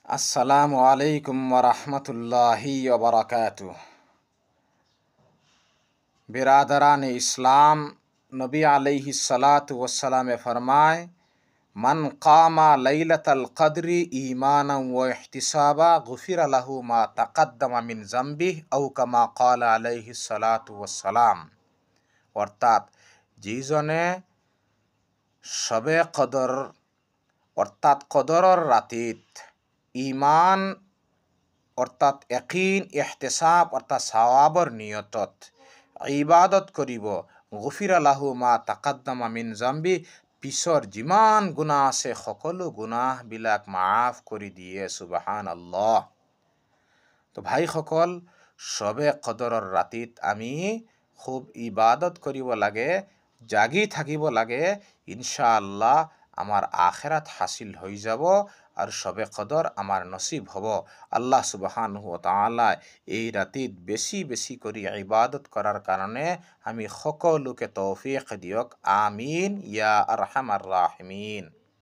আসসালামু আলাইকুম ওয়া রাহমাতুল্লাহি ওয়া বারাকাতুহু। बिरादरान इस्लाम, नबी अलैहिस सलातु वस्सलाम फरमाए, मन कामा लैलतल कद्री ईमानन व इहतिसाबा गुफिर लहु मा तक़द्दम मिन ज़म्बिहि औ कमा क़ाल अलैहिस सलातु वस्सलाम। অর্থাৎ যিজনে শবে কদর অর্থাৎ কদৰৰ ৰাতিত ইমান অৰ্থাৎ ইয়াকিন ইহতিসাব অৰ্থাৎ সওয়াবৰ নিয়তত ইবাদত কৰিব, গুফিৰা লাহু মা তাকাদ্দামা মিন জাম্বি, পিছৰ যিমান গুনাহ আছে সকলো গুনাহবিলাক মাফ কৰি দিয়ে। সুবহানাল্লাহ। তো ভাইসকল, শবে কদৰৰ ৰাতিত আমি খুব ইবাদত কৰিব লাগে, জাগি থাকিব লাগে। ইনশাআল্লাহ আমাৰ আখিৰাত হাসিল হৈ যাব আৰু শবে কদৰ আমাৰ নসিব হ'ব। আল্লাহ সুবহানাহু ওয়া তাআলা এই ৰাতিত বেছি বেছি কৰি ইবাদত কৰাৰ কাৰণে আমি সকলোকে তৌফিক দিয়ক। আমিন ইয়া আৰহামাৰ ৰাহিমিন।